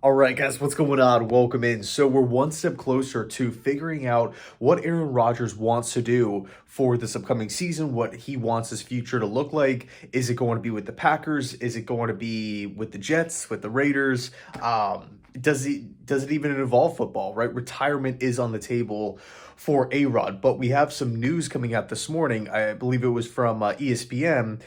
All right, guys, what's going on? Welcome in. So we're one step closer to figuring out what Aaron Rodgers wants to do for this upcoming season, what he wants his future to look like. Is it going to be with the Packers? Is it going to be with the Jets, with the Raiders? Does it even involve football, right? Retirement is on the table for A-Rod, but we have some news coming out this morning. I believe it was from ESPN.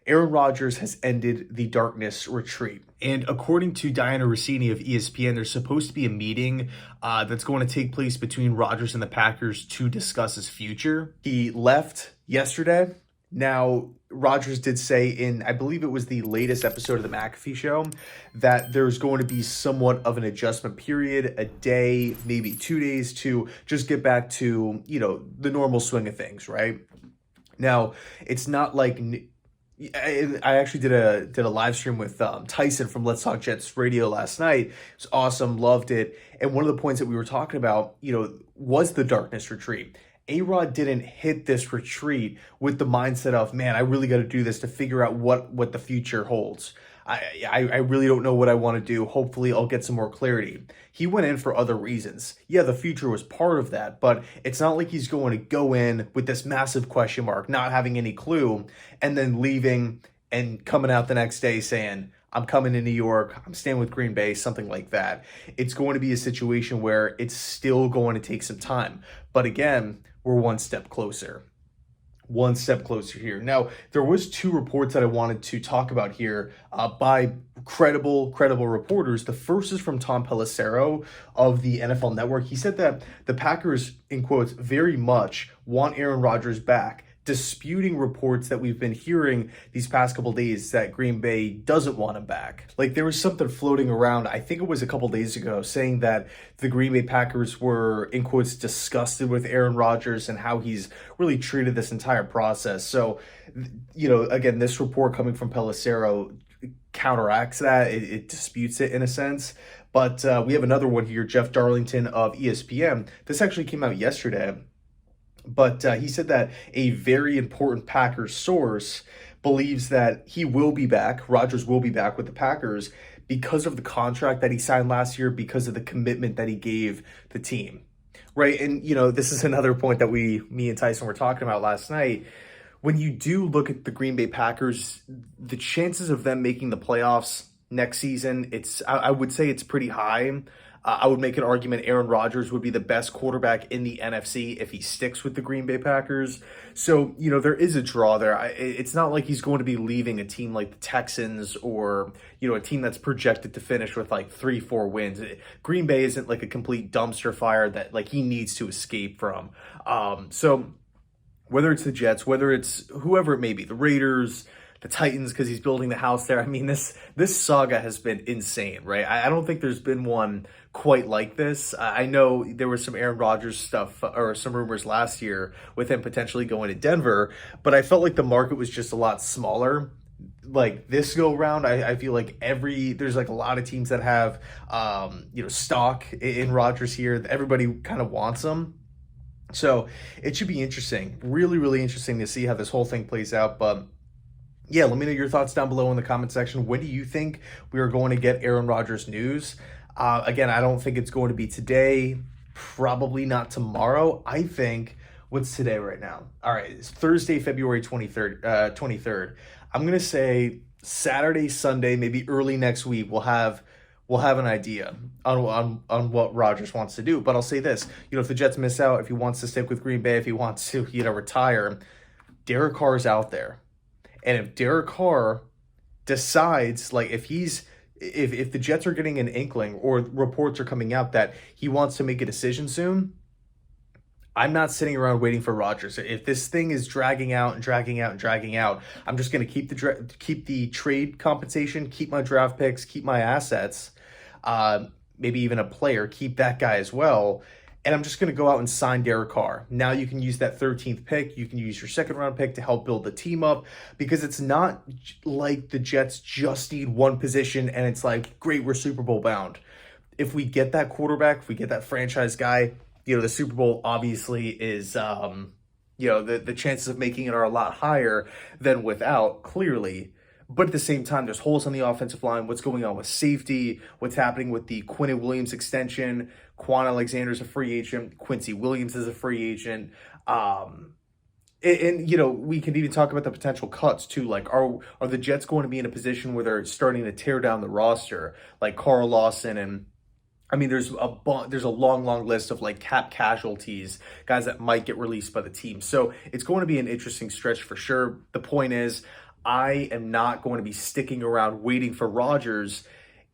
Aaron Rodgers has ended the darkness retreat. And according to Diana Rossini of ESPN, there's supposed to be a meeting that's going to take place between Rodgers and the Packers to discuss his future. He left yesterday. Now, Rodgers did say in, I believe it was the latest episode of the McAfee show, that there's going to be somewhat of an adjustment period, a day, maybe 2 days to just get back to, the normal swing of things, right? Now, it's not like... I actually did a live stream with Tyson from Let's Talk Jets Radio last night. It was awesome, loved it. And one of the points that we were talking about, was the darkness retreat. A-Rod didn't hit this retreat with the mindset of, man, I really got to do this to figure out what the future holds. I really don't know what I want to do. Hopefully I'll get some more clarity. He went in for other reasons. Yeah, the future was part of that, but it's not like he's going to go in with this massive question mark, not having any clue, and then leaving and coming out the next day saying, I'm coming to New York, I'm staying with Green Bay, something like that. It's going to be a situation where it's still going to take some time. But again, we're one step closer. One step closer here. Now, there was two reports that I wanted to talk about here by credible reporters. The first is from Tom Pelissero of the NFL Network. He said that the Packers, in quotes, very much want Aaron Rodgers back, disputing reports that we've been hearing these past couple days that Green Bay doesn't want him back. Like, there was something floating around, I think it was a couple days ago, saying that the Green Bay Packers were, in quotes, disgusted with Aaron Rodgers and how he's really treated this entire process. So, again, this report coming from Pelissero counteracts that. It disputes it in a sense. But we have another one here, Jeff Darlington of ESPN. This actually came out yesterday. But he said that a very important Packers source believes that he will be back, Rodgers will be back with the Packers because of the contract that he signed last year, because of the commitment that he gave the team, right? And, this is another point that me and Tyson were talking about last night. When you do look at the Green Bay Packers, the chances of them making the playoffs next season, I would say it's pretty high. I would make an argument Aaron Rodgers would be the best quarterback in the NFC if he sticks with the Green Bay Packers. So, there is a draw there. It's not like he's going to be leaving a team like the Texans or, a team that's projected to finish with like 3-4 wins. Green Bay isn't like a complete dumpster fire that like he needs to escape from. So whether it's the Jets, whether it's whoever it may be, the Raiders, the Titans, because he's building the house there. I mean, this saga has been insane, right? I don't think there's been one quite like this. I know there was some Aaron Rodgers stuff or some rumors last year with him potentially going to Denver, but I felt like the market was just a lot smaller. Like this go round, I feel like there's like a lot of teams that have, stock in Rodgers here. Everybody kind of wants him. So it should be interesting, really, really interesting to see how this whole thing plays out. But yeah, let me know your thoughts down below in the comment section. When do you think we are going to get Aaron Rodgers news? Again, I don't think it's going to be today, probably not tomorrow. I think, what's today right now? All right, it's Thursday, February 23rd. I'm going to say Saturday, Sunday, maybe early next week, we'll have an idea on what Rodgers wants to do. But I'll say this, if the Jets miss out, if he wants to stick with Green Bay, if he wants to, retire, Derek Carr is out there. And if Derek Carr decides, like if the Jets are getting an inkling or reports are coming out that he wants to make a decision soon, I'm not sitting around waiting for Rodgers. If this thing is dragging out, I'm just going to keep the trade compensation, keep my draft picks, keep my assets, maybe even a player, keep that guy as well. And I'm just going to go out and sign Derek Carr. Now you can use that 13th pick. You can use your second round pick to help build the team up, because it's not like the Jets just need one position and it's like, great, we're Super Bowl bound. If we get that quarterback, if we get that franchise guy, the Super Bowl obviously is, the chances of making it are a lot higher than without, clearly. But at the same time, there's holes on the offensive line. What's going on with safety? What's happening with the Quinnen Williams extension? Quan Alexander's a free agent. Quincy Williams is a free agent. And, we can even talk about the potential cuts too. Like, are the Jets going to be in a position where they're starting to tear down the roster, like Carl Lawson? And I mean, there's a long list of like cap casualties, guys that might get released by the team. So it's going to be an interesting stretch for sure. The point is, I am not going to be sticking around waiting for Rodgers.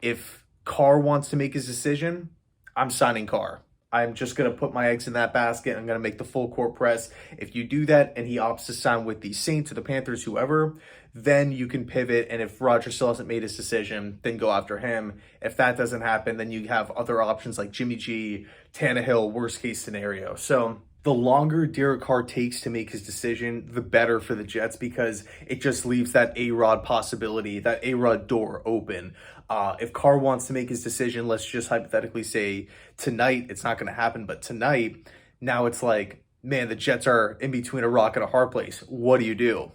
If Carr wants to make his decision, I'm signing Carr. I'm just going to put my eggs in that basket. I'm going to make the full court press. If you do that and he opts to sign with the Saints or the Panthers, whoever, then you can pivot. And if Rodgers still hasn't made his decision, then go after him. If that doesn't happen, then you have other options like Jimmy G, Tannehill, worst case scenario. So the longer Derek Carr takes to make his decision, the better for the Jets, because it just leaves that A-Rod possibility, that A-Rod door open. If Carr wants to make his decision, let's just hypothetically say tonight, it's not going to happen, but tonight, now it's like, man, the Jets are in between a rock and a hard place. What do?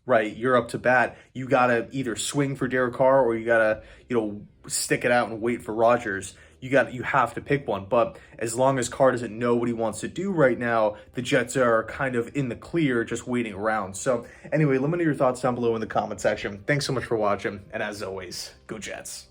Right? You're up to bat. You got to either swing for Derek Carr or you got to, stick it out and wait for Rodgers. You have to pick one. But as long as Carr doesn't know what he wants to do right now, the Jets are kind of in the clear, just waiting around. So anyway, let me know your thoughts down below in the comment section. Thanks so much for watching. And as always, go Jets.